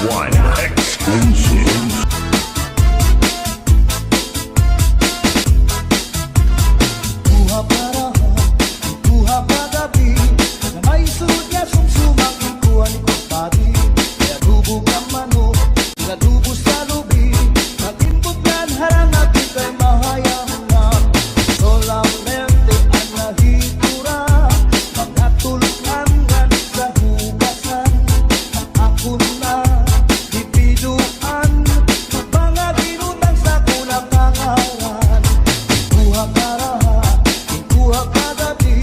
One exclusive. Buha parahan, buha pagabi, na may sudya sumsumang ikuan ko pati. Kaya lubog ang manok, nalubo sa lubi, nag-imbugnan harang at ika'y mahayang na. Solamente ang nahitura, mga tulungan sa hugasan. Ang ako na dipiduan, mga binutang sa kulang kangaran. Buha parahan, buha pagabi,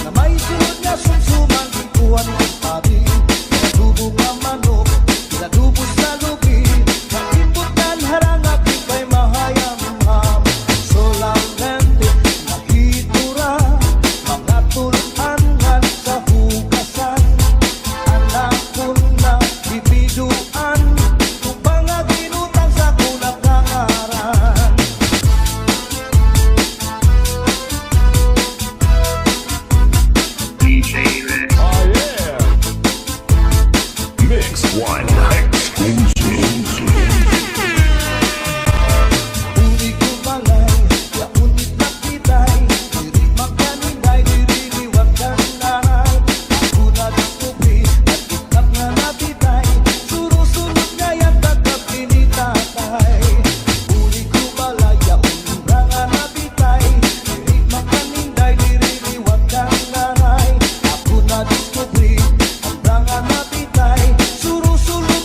na may sunod nga sumsumang ikuan ko pati. Kaya lubog ang manok, nalubo sa lubi, nag-imbugnan harang at ika'y mahayang ham. Solamente nahitura, mga tulungan sa hugasan. Anak ko na bibiduan, kung mga ginutang sa kulang kangaran. DJ Rex. Oh yeah. Mix One exclusive. Uri ko balay, ya unit na kitay, diri magkaninday, diri liwag kanay. Ako na diskupi, at itak nga nabitay, surusunod nga yan tatap pinitatay. Uri ko balay, ya unit nga nabitay, diri magkaninday, diri liwag kanay. Ako na diskupi, at nga nabitay, surusunod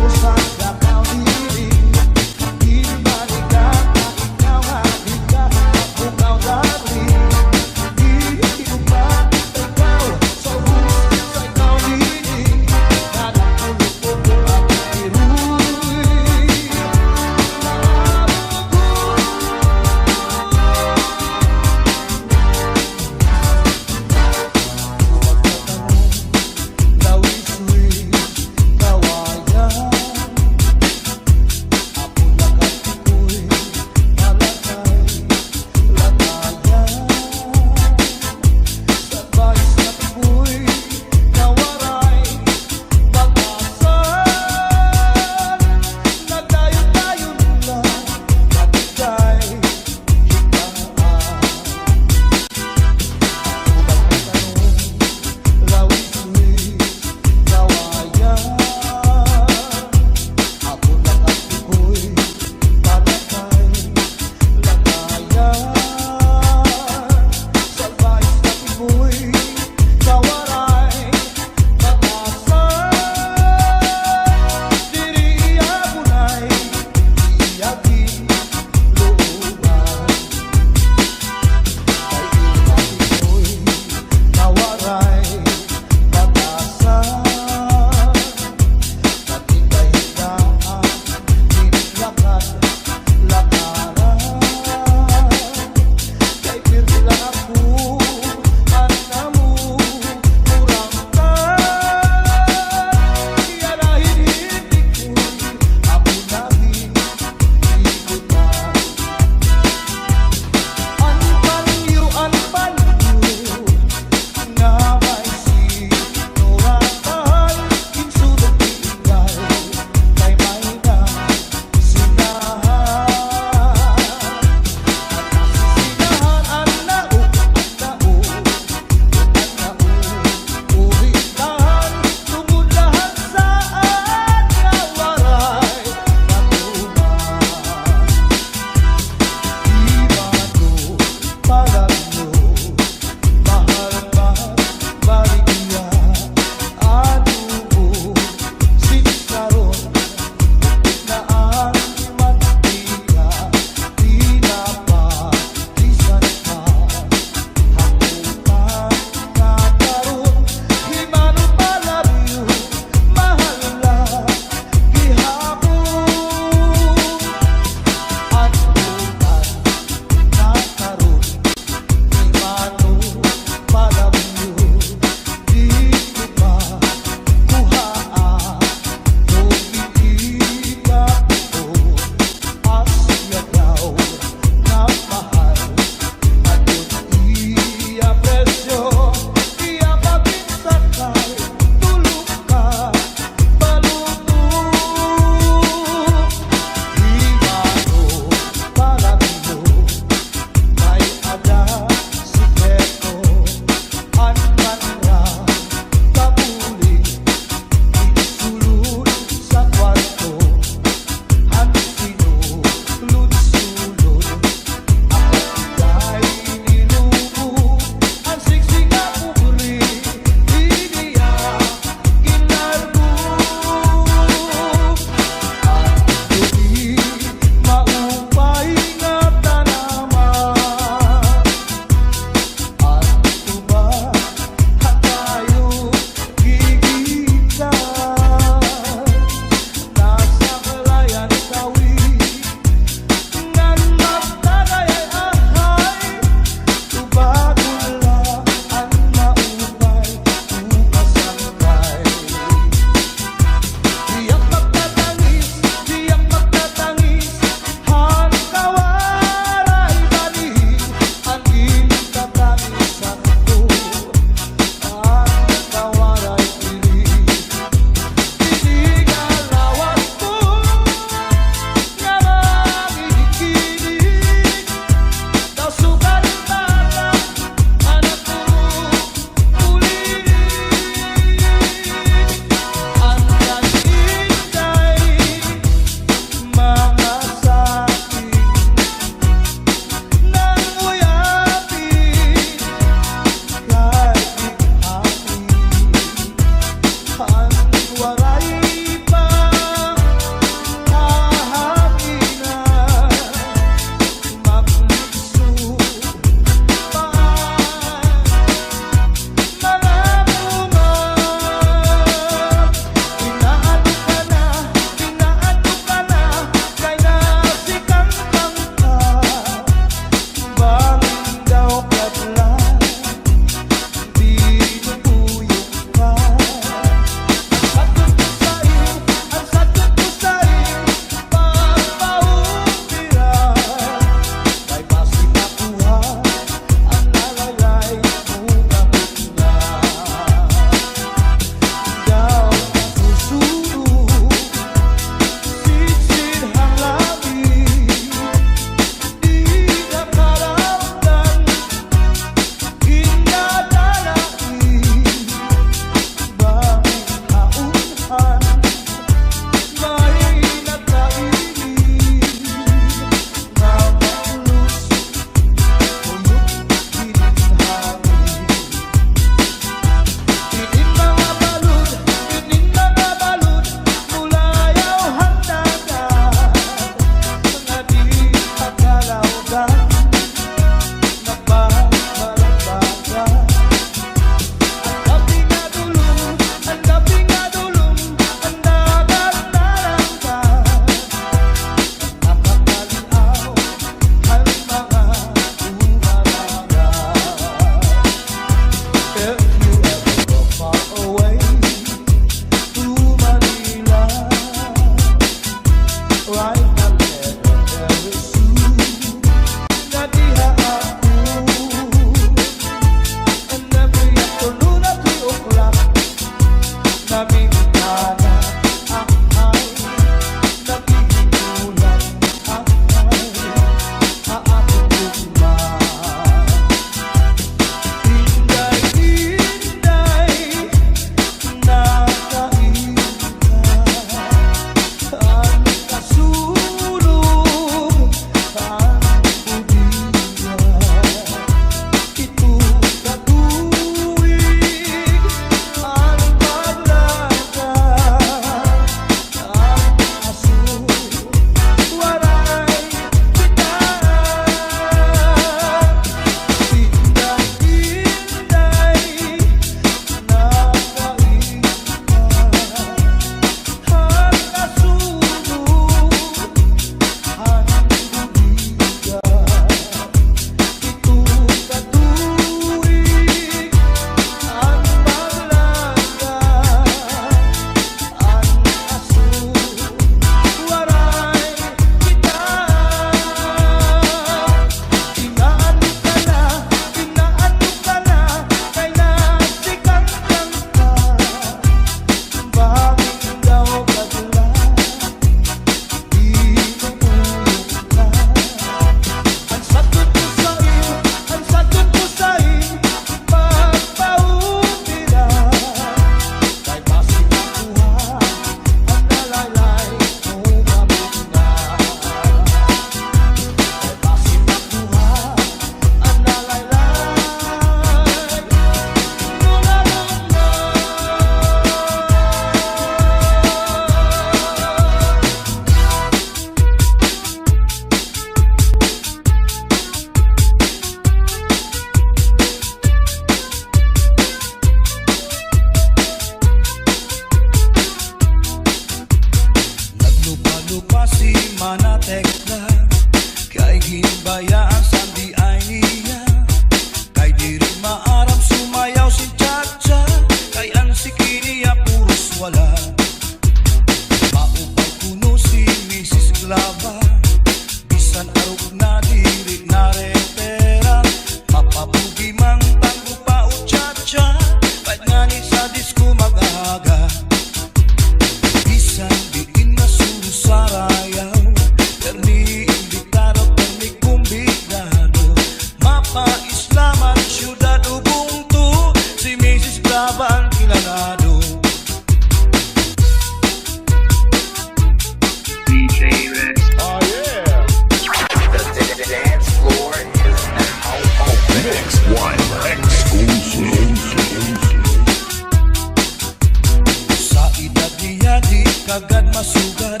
kagad masugad,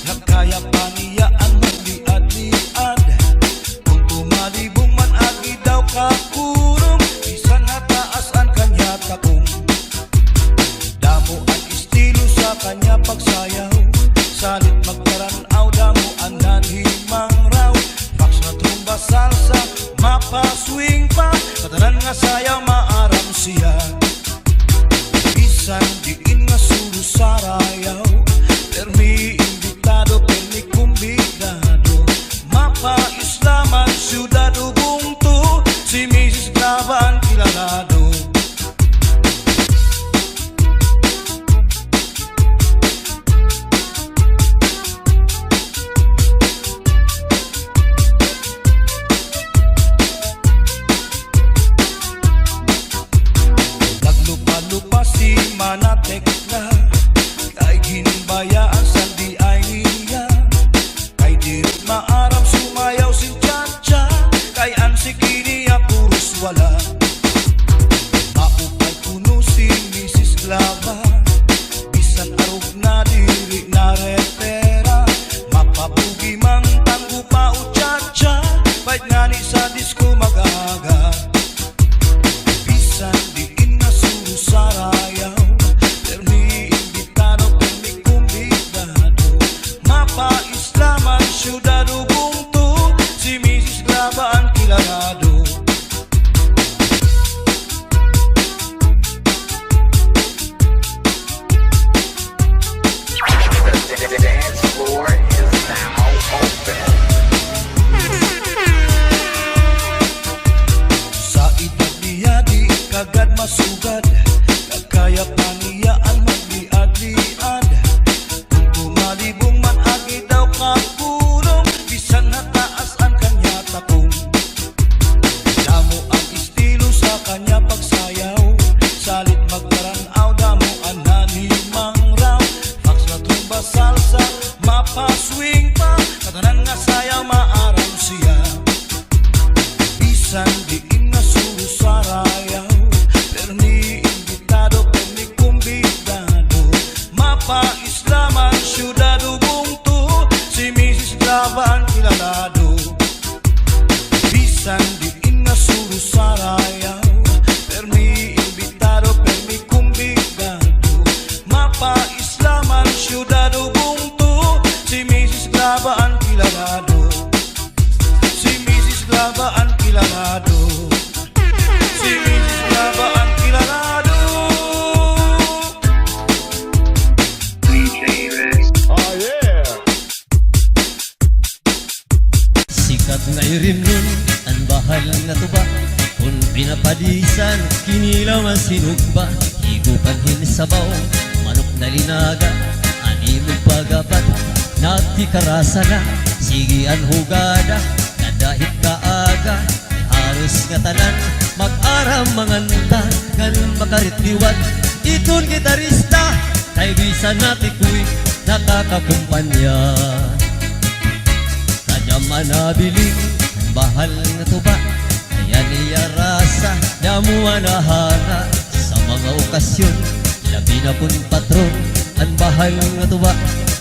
nagkaya pa niya ang magliad-liad. Kung tumalibong man agi daw kakurong, bisan nataas ang kanya takong. Damo ang estilo sa kanya pagsayaw, salit magkaranaw, damo ang nanhimang raw. Fax na trumba salsa, mapa-swing pa, katanan nga sayaw maaram siya. Bisan diin nga suro sarayaw, permi imbitado, permi kumbidado. Mapa-islaman, syudad ubuntu, si Mrs. Glava ang kilalado. Naglupa-lupa si Manatekla, kay ginbayaan sandi ay niya. Kay dirit maaram sumayaw si Chacha, kay ansikiniya puros wala. Maupay kuno si Mrs. Glava, bisan arog na diri na repera. Mapabugi mang tanggo pa o Chacha, bait nga ni sa disco mag-aga. Bisan diin na suro sarayaw, permi imbitado, permi kumbidado. Mapa-islaman, syudad ubuntu, si Mrs. Glava ang kilalado. The dance floor is now open. Sa edad niya di kagad masugad, nagkaya pa niya ang magliad-liad. Kung tumalibong man agi daw kakulong, bisan nataas ang kanya takong. Damo ang estilo sa kanya pagsayaw, salit magkaranaw, damo ang nanhimang raw. Fax na trumba salsa, mapa-swing pa, katanan nga sayaw maaram siya. Bisan diin na suro sarayaw, permi imbitado, permi kumbidado. Mapa-islaman, syudad ubuntu, si Mrs. Glava ang kilalado. Bisan diin na suro sarayaw, permi imbitado, permi kumbidado. Mapa-islaman, syudad ubuntu, si Mrs. Glava ang kilalado. Si Mrs. Glava ang kilalado. Si Mrs. Glava ang kilalado. DJ Rex. Oh yeah. Sikat nga irim nun, ang bahal nga tuba. Kung pinapadisan, kinilaw ang sinugba. Higupan hinisabaw, manok na linaga. Animong pagapat, nagtikarasa na. Sige ang hugada, nadahit kaaga. Halos nga tanan, mag-aram manganta. Ganun makaritliwat, itun gitarista. Kay bisan natin kuy, nakakakumpanya. Kanya manabiling, ang bahal nga tuba. Kaya niya rasa, damuan na hana. Sa mga okasyon, labi na pun patron. Ang bahal nga tuba,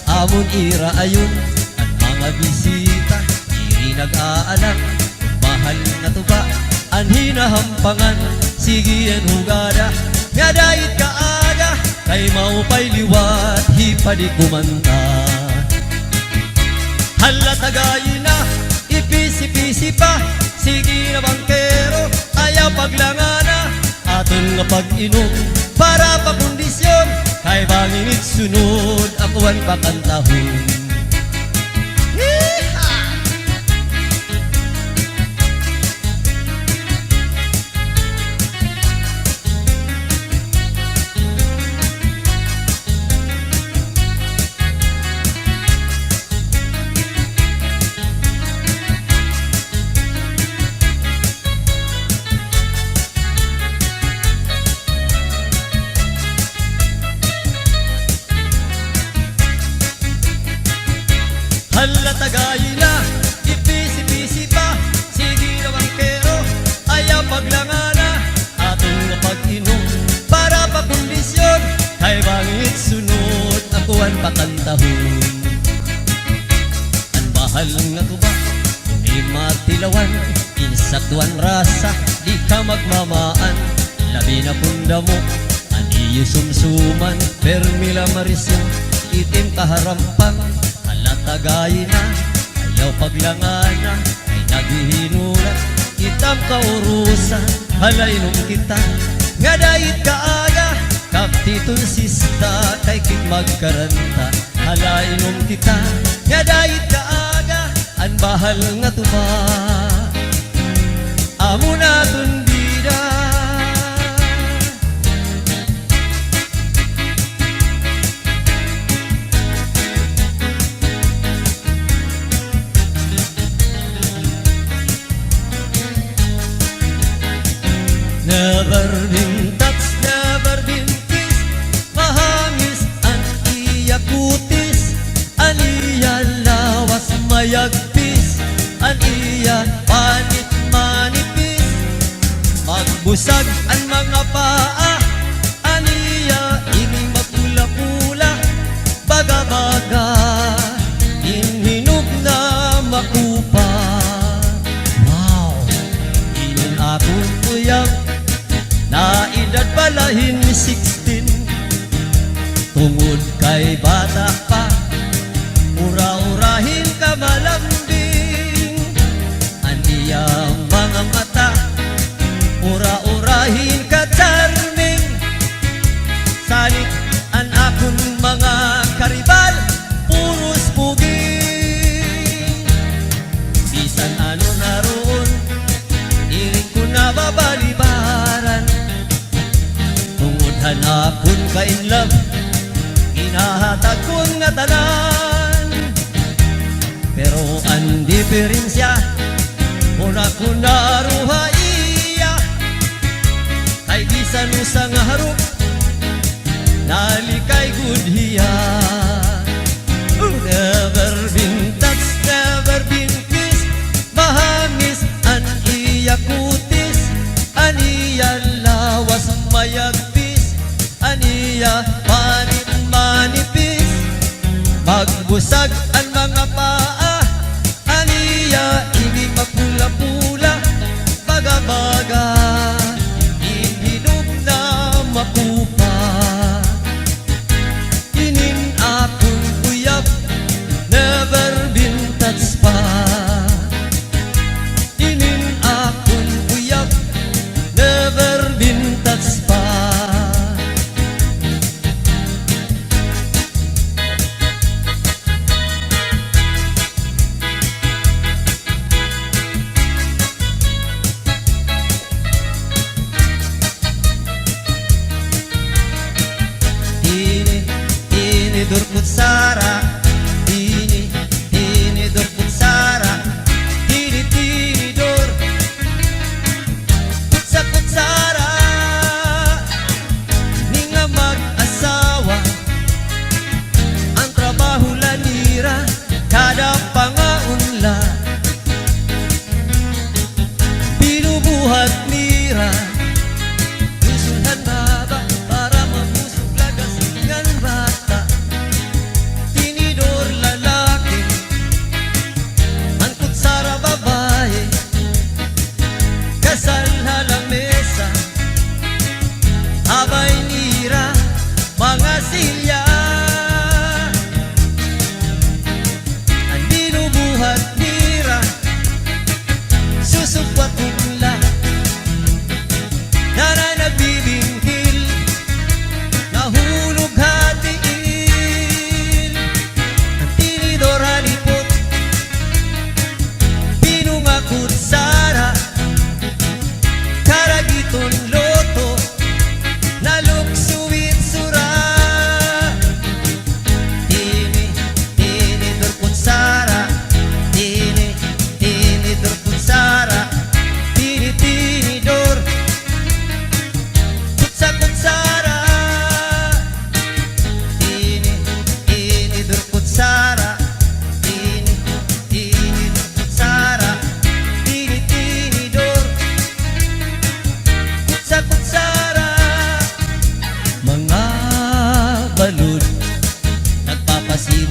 amon ira ayon. Ang mga bisita, diri nag-aanak. Ang bahal nga tuba, ang hinahampangan. Sige ang hugada, nadait kaaga. Kay maupay liwat, hipadi kumanta. Hala tagayin na, ipisi-pisi pa. Sige na bangkero, ayaw paglangana. Aton nga pag-inom, para pa kondisyon. Kay banginit sunod, ako ang pakantahon. Yeehaw! Hala tagayin na, ipisi-pisi pa. Sige na bangkero, ayaw paglangana. Atong pag-inom, para pa kondisyon. Kay bangit sunod, kuwan pakantahon. Ang bahal nga tuba, kung matilawan, insaktuan rasa, di ka magmamaan. Labi na punda mo, aniyo sumsuman, permila marisyo, itim kaharampang, halatagay na, ayaw paglangana, ay naghihinula, itam kaurusan, halainom kita, nga dahit kaaga, kaptitun sista, kay kit magkaranta, halainom kita, nga dahit kaaga, ang bahal nga tuba, amo na tundida. Never been touched, never been kissed, mahangis ang iya kutis, ang iya lawas mayagpis, ang iya panit manipis, magbusag ang mga paa, ang iya ining magpula-pula, baga-baga, inhinog na makupa. Wow! Inin akong uyab, na edad palahin 16, tungod kay bata pa, ura-urahin ka malambing, ang iyang mga mata, ura-urahin ka charming, salit ang akong mga karibal, puros puging, bisan ano naroon, iring ko na babalibaran, tungod hanapon ka in love, inahatag kong nga tanan. Pero ang diferensya, muna ko naruha iya, kay bisan usang harap, nalikay gudhiya. Never been touched, never been kissed, mahangis ang iya kutis, ang iya lawas mayagpis, ang iya panit manipis, magbusag ang mga paa, ang iya ini mapula-pula, baga-baga, inhinog na makupa. Inin akong uyab, never been touched pa. Inin akong uyab, never been touched pa. Tini durputsara, tini durputsara, tini dur kutsa-kutsara, ni nga mag-asawa, ang trabaho lanira, kada pangaunla, binubuhat nira, gusulhan baba, para mabusog lagas ngan bata,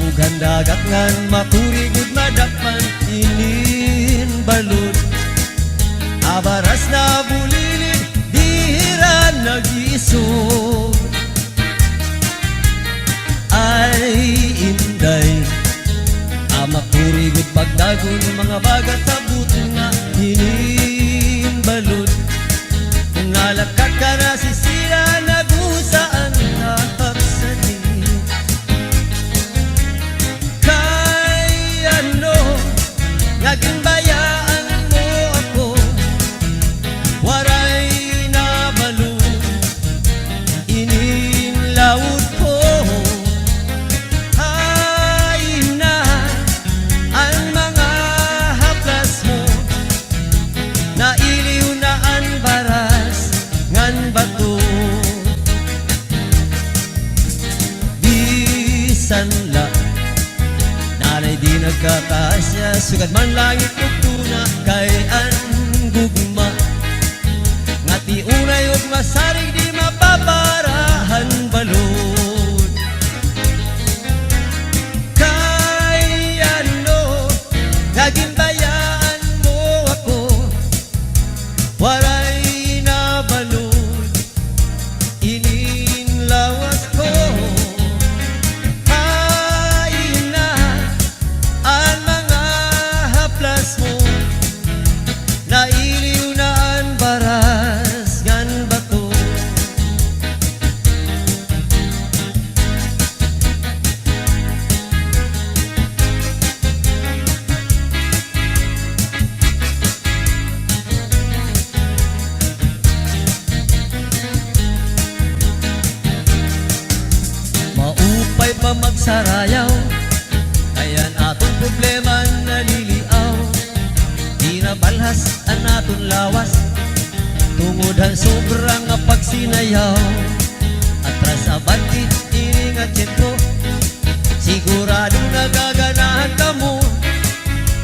Ugan dagat ngan makurigod madakpan inin balod. Abaras na bulilid dihira nag-isog. Ay inday makurigod pagdagon mga bagat sabut nga inin balod. Ngalakak ka na sisira nagusa ang hatap sa di. Kay ano naging bayaan mo ako, waray na balod inin laut ko. Ay na ang mga haplas mo, nailiw na ang baras ngan bato. Bisan la nanay di nagkakasya, sugad man langit ug tuna kay ang gugma. Nga ti unay ug masarig di mapaparahan balod. Kay ano naging bayaan mo ako, waray na balod inin lawas ko. Ay na ang mga haplas mo, nailiw na ang baras ngan bato. Maupay pa magsarayaw, ayan atong problema naliliaw. Di na balhas ang aton lawas, tungod ang sobrang nga pagsinayaw. Atras abanti iningat ko, siguradong nagaganahan ka mo.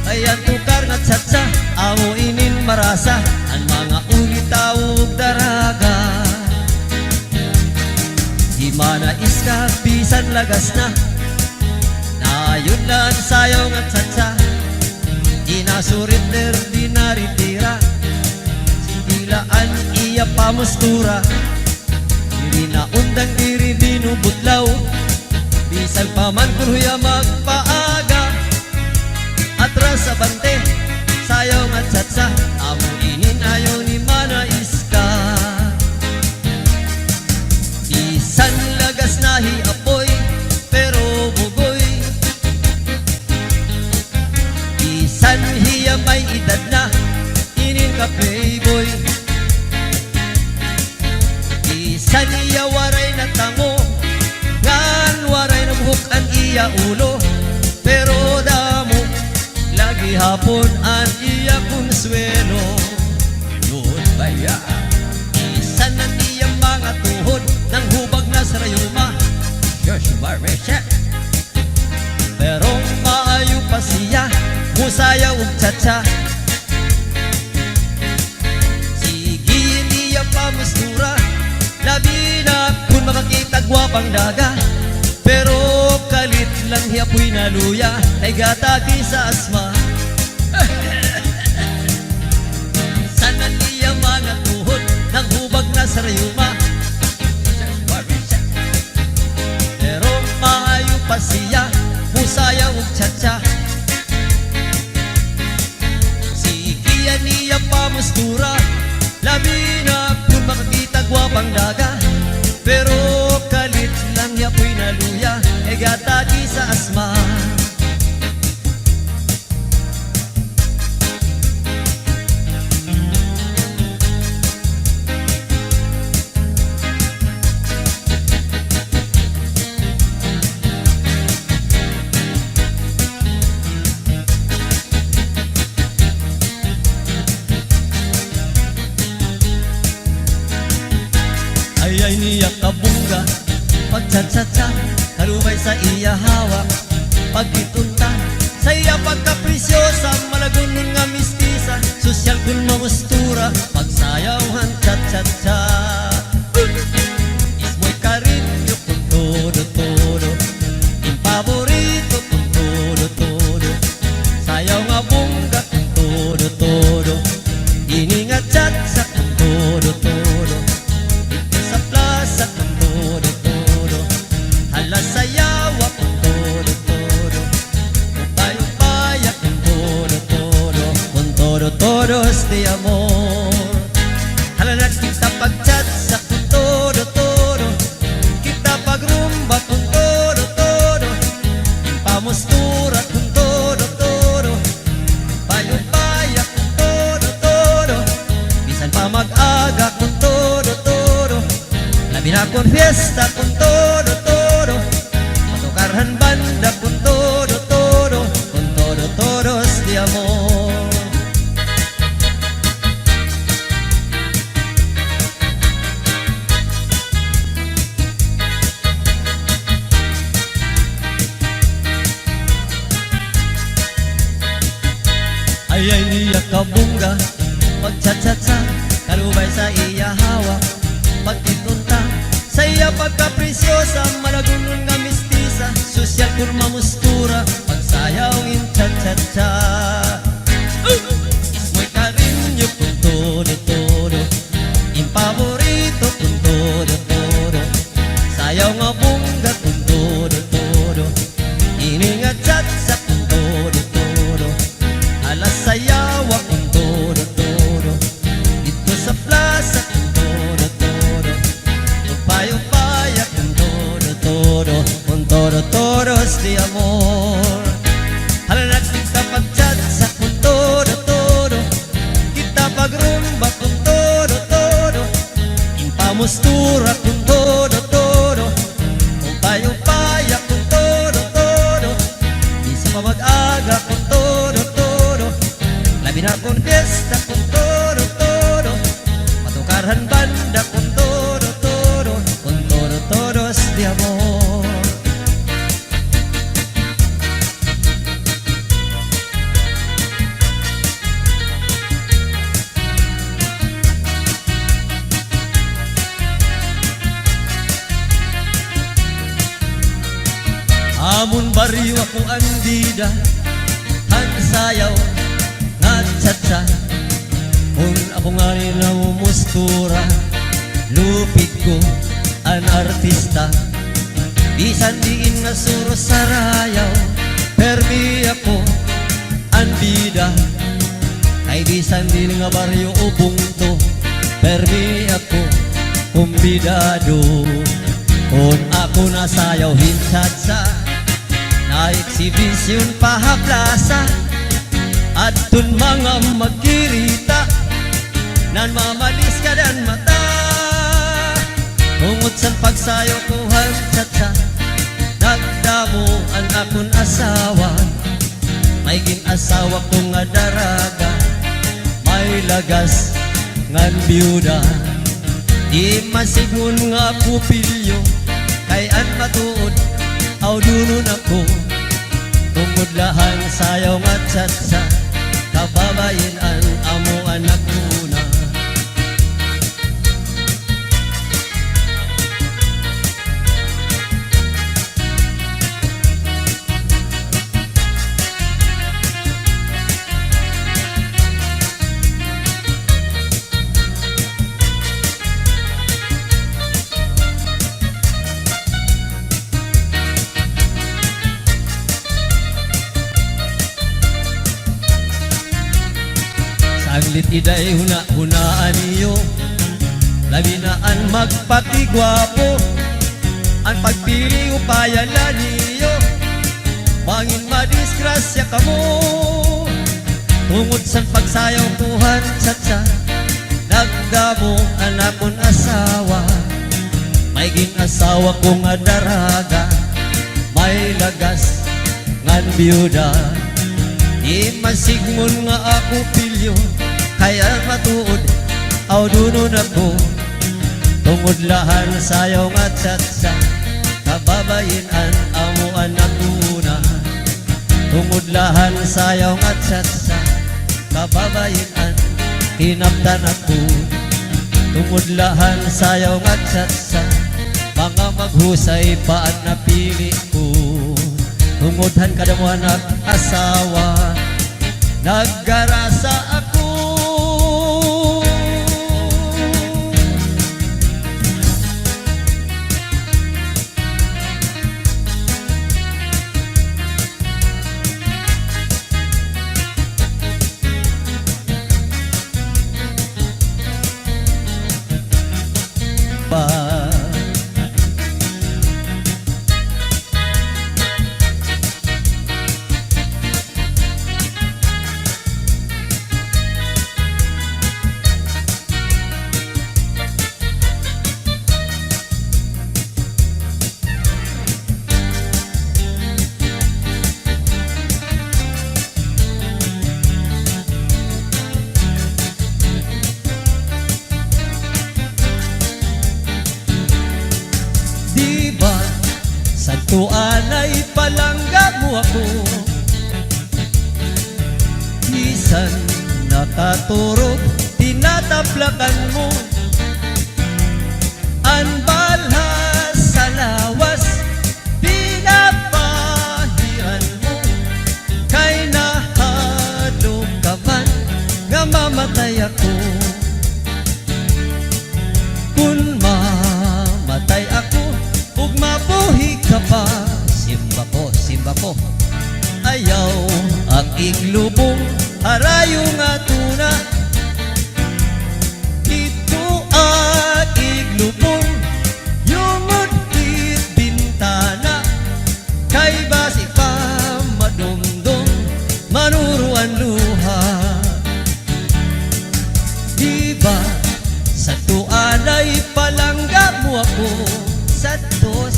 Ayan tukar nga tsatsa, amo inin marasa, ang mga ulitaw ug daraga. Di manais ka, bisan lagas na, nayon lang sayaw nga tsatsa. Di na surrender, di na ritira, sindilaan iya pamustura. Diri na undang diri binubutlaw, bisan pa man kuya magpaaga. Atras sa bante, sayaw nga tsatsa, amo inin ayaw ni manais ka. Bisan lagas nahi apoy, pero bugoy. Bisan hiya may edad na, inin ka playboy. Bisan iya waray na tango, ngan waray na buhok ang iya ulo. Pero damo, lagi hapon ang iya konsuelo. Yun baya, bisan ang iyang mga tuhod nang hubag na sa rayuma. Josh Barbershop. Pero maayo pa siya, musaya ug tsatsa. Sige niya pa mustura, labi na kung makakita gwapang daga. Pero kalit lang hiyapoy na luya, ay gatagi sa asma. Sana niya mga tuhod nang hubag na sa rayuma. Pero maayo pa siya, musaya ug tsatsa. Sige niya pa mustura, labi na kung makakita gwapang daga. Pero kalit lang yapoy na luya, e gatagi sa asma. Ayay niya kabungga, pagtsatsa-tsa, kalumay sa iya hawak. Pagkitunta, sa iya pagkapresyosa, malagunon nga mistisa, sosyal kun mamustura, pagsayawhan tsat-tsat-tsa. Ismoy karinyo kung todo-todo, yung paborito todos de amor. Halalan kita pag-chat sa kung todo kita pagrumba kung todo impamustura kung todo payong-paya kung todo bisan pa mag-aga kung todo labi na kung fiesta kung todo matukarhan banda kung todo todos de amor. Ayay niya kabungga pagchat-chat-sa kalubay sa iya hawa pagtitunta sa iya pagkapresyosa malagunon nga mistisa sosyal kurma mustura pagsayaw in chat-chat-cha ismoy karinyo kung todo impaborito kung todo sayaw nga bungga kung todo ini nga chat sa kung todo alas sayawa kung todo dito sa plaza kung todo upaya kung todo todos de amor. Halalan kita pag-chat sa kung todo kita pagrumba kung todo impamustura kung todo upaya kung todo isa pa mag-aga kung todo labi na kung fiesta kung todo matukarhan banda kung todo todos de amor. Amun baryo ako andida ang sayaw nga chat-chat kung ako nga rin na umustura lupit ko an artista bisan diin nga suro sa rayaw permi ako ang bida ay bisan din nga baryo ubungto permi ako kumbidado kung ako nasayaw hinchatsa na eksibisyon pahaplasa at dun mga magkirita nan mamalis ka dan mata tungod sa pagsayo ko hansatsa nagdamo ang akong asawa may ginasawa ko nga daraga may lagas ngan biyuda di masigun nga pupilyo kay an matuod aw dunun ako tungod lahang sayaw nga chatsa kababayin an amo anak muna. Saglit iday hunaan niyo labi na ang magpatigwapo ang pagpili upayala niyo mangin madisgrasya kamo tungod sa pagsayaw kuhan chatsa nagdamo ang akong asawa may ginasawa ko nga daraga may lagas ngan biyuda di masigmon nga ako pilyo kaya matuod aw dunun ako tungod lahan sayaw nga chatsa kababayin an amo anak una tungod lahan sayaw nga chatsa kababayin an hinaptan ako tungod lahan sayaw nga chatsa mga maghusay pa ang napili ko tungodhan kadamo anak asawa naggarasa ako mo ako. Bisan nakaturog, tinataplakan mo. Anbalhas sa lawas, pinapahiran mo. Kay nahadlok ka man, nga mamatay ako. Kung mamatay ako, ug mabuhi ka pa, simba ko, ayaw ang iglubong, harayo nga tuna. Ito ang iglubong, yung udit bintana. Kay basi pa madumdum, manuruan luha. Diba sa tuanay palangga mo ako, sato,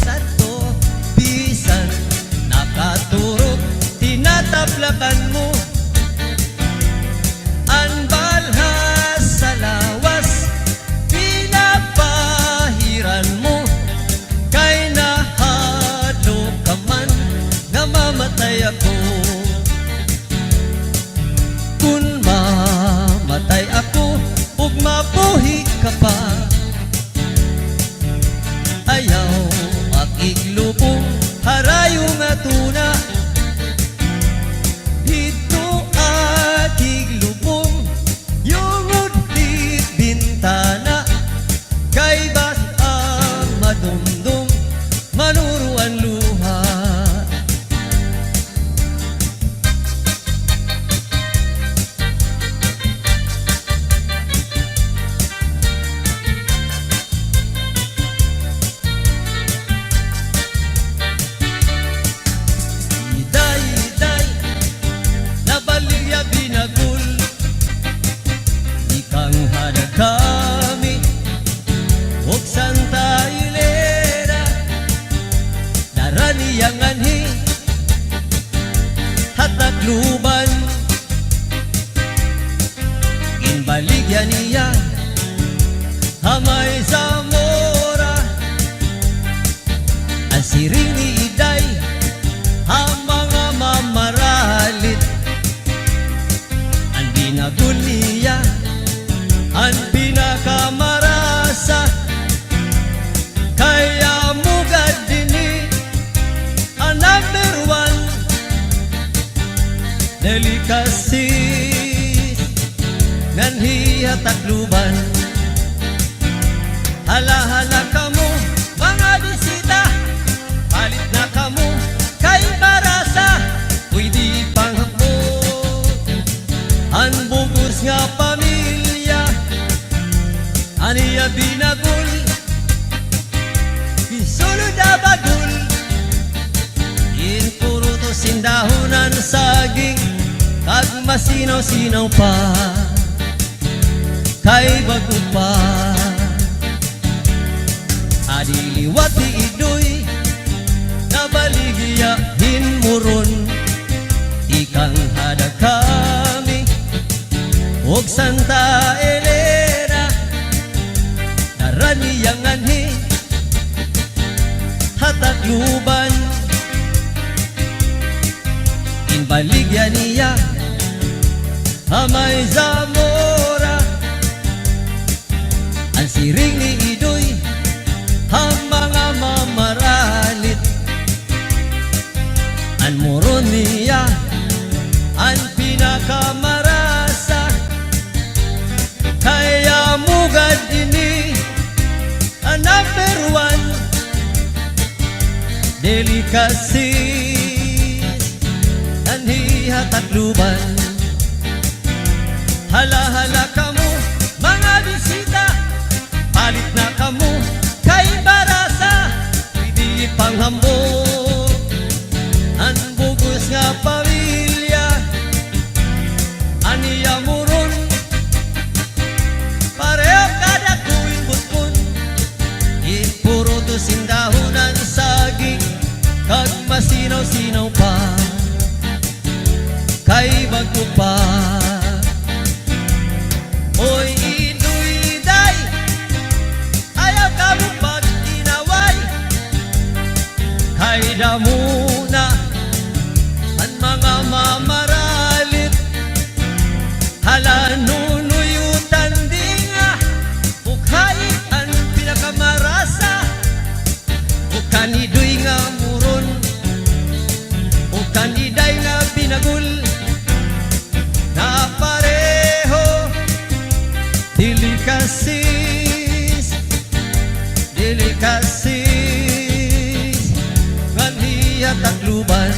bisan nakaturog, tinataplakan mo. Anbalhas sa lawas, pinapahiran mo. Kay nahadlok ka man, namamatay ako. Kung mamatay ako, ug mabuhi ka pa, ayaw ang iglubong, harayo nga tuna. Ito ang iglubong, yung udit bintana. Kay basi ang madumdum, manuruan luha. Iday, nabaligya binagul, ikang hadag kami, ug Santa Hilera, naraniyang anhi, hatakluban, inbaligya niya, Hamay Zamora, ang siring ni Iday, ang mga mamaralit, ang binagul niya, ang pinakamarasa. Kaya mugad dini ang number one, delicacy nganhiya takluban. Hala kamo mga bisita, palit na kamo kay barasa, pwede panghapon ang bugos nga pamilya. Aniya binagul, isulod na bagul, puro to sindahunan saging, kag masinaw-sinaw pa, kay bago pa. Adiliwat di idoy, nabaligya hinmuron, ikang hadag kami, ug Santa Elena, naraniyang anhi, hatakluban, inbaligya niya, Hamay Zamora, ang siring ni Idoy, ang mga mamaralit, ang muron niya, ang pinakamarasa. Kaya mugad ini ang number one, delicacy ang hihatakluban. Hala kamo mga bisita, palit na kamo kay barasa, pwede panghambog ang bugos nga pamilya. Aniya muron, pareho kada kuwin butkon, puro to sindahunan saging, kag masinaw-sinaw pa, kay bago pa. Oy Idoy day, ayaw ka mo pag inaway, kay damuna kaniday nga binagul na pareho delikasis nganiya takluban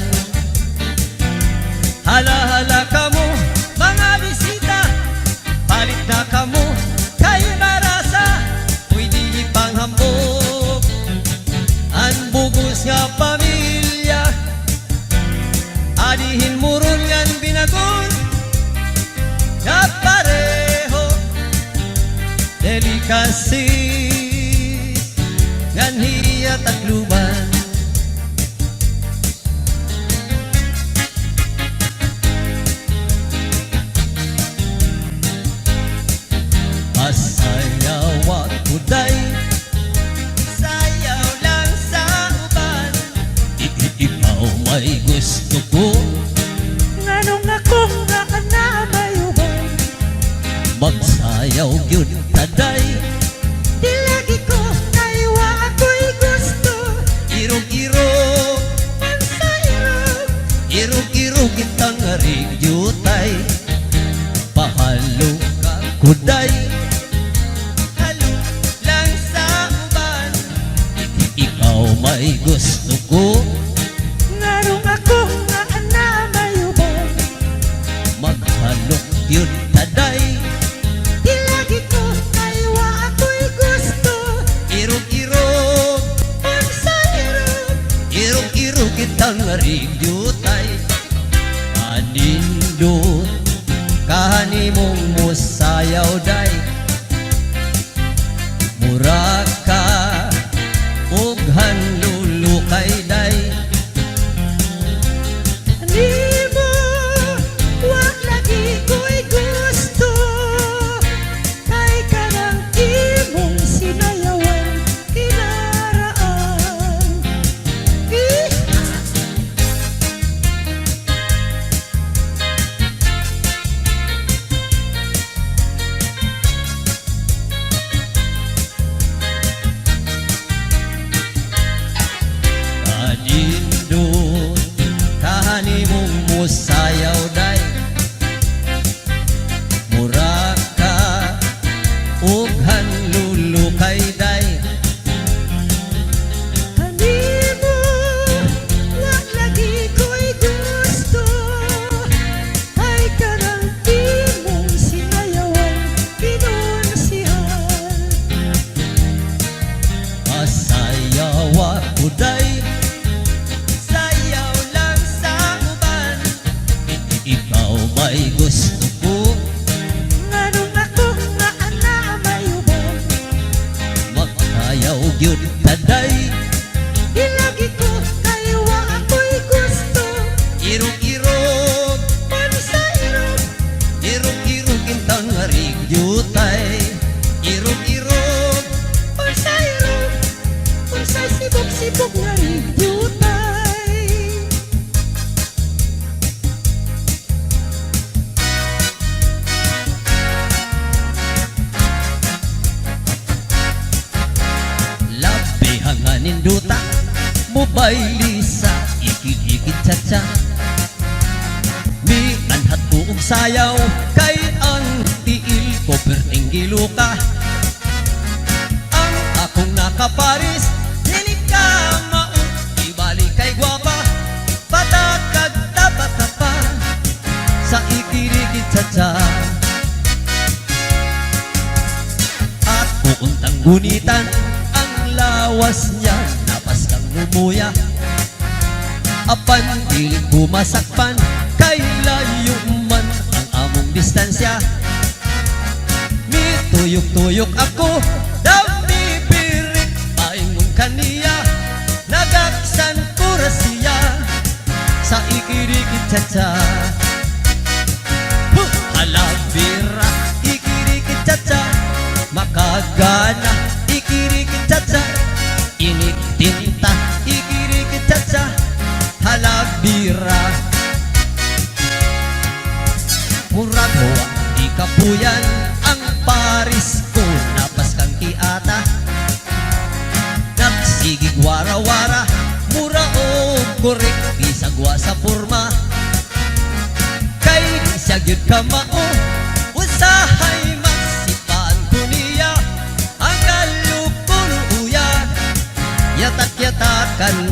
hala-hala kamo mga bisita palit na kamo kay marasa pwede ipanghambog ang bugos nga pamilya adihin muron ngan binagol nga pareho delikasis ngan hiya takluban masayaw ako day sayaw lang sa uban ikaw may gusto ko Nganong ako nga ana mayuban magsayaw yun taday Di lagi ko naiwa ako'y gusto irog-irog Mansayang irog-irog kitang rigyutay pahalo ka kuday halo lang sa uban ikaw may gusto ko Nganong ako nga ana mayuban maghalok yun taday Di lagi ko naiwa ako'y gusto irog-irog Mansayang irog-irog kitang rigyutay anindot kahanimong musayaw day muraka ug hanlulukay day Di mo wag lagi ko'y gusto Kay kanang imong sinayawan kinaraan anindot kahanimong musayaw day muraka ug hanlulukay day Di mo wag lagi ko'y gusto Kay kanang imong sinayawan kinunsihan masayaw ako day sayaw lang sa uban ikaw may gusto ko Nganong ako nga ana mayuban magsayaw yun taday Di lagi ko kaywa ako'y gusto irog-irog Mansayang irog-irog intang rigyutay irog-irog Mansayang Unsay sibok-sibok nga rigyutay labi hanganin duta mobile sa ikit-ikit cha-cha mi anhat ko og sayaw kay ang tiil ko perting giluka ang akong nakaparis dili ka mao ibalik kay gwapa patakag tapa-tapa sa ikirikit cha-cha at puuntang gunitan ang lawas niya napas kang lumuya apan dilig bumasakpan kay layo man ang among distansya mi tuyok-tuyok ako dami pirik paingon kaniya nagaksan ko ra siya sa ikirikit cha-cha halabira ikirikit cha-cha makagana ikirikit cha-cha init tinta ikirikit cha-cha halabira murag hoa di kapuyan ang paris ko napas kang kiata nagsigig wara-wara mura o korek bisagwa sa pura porma. Kay di siya gyud ka mao, usahay magsipaan ko niya ang kalukuluya. Yatak-yatakan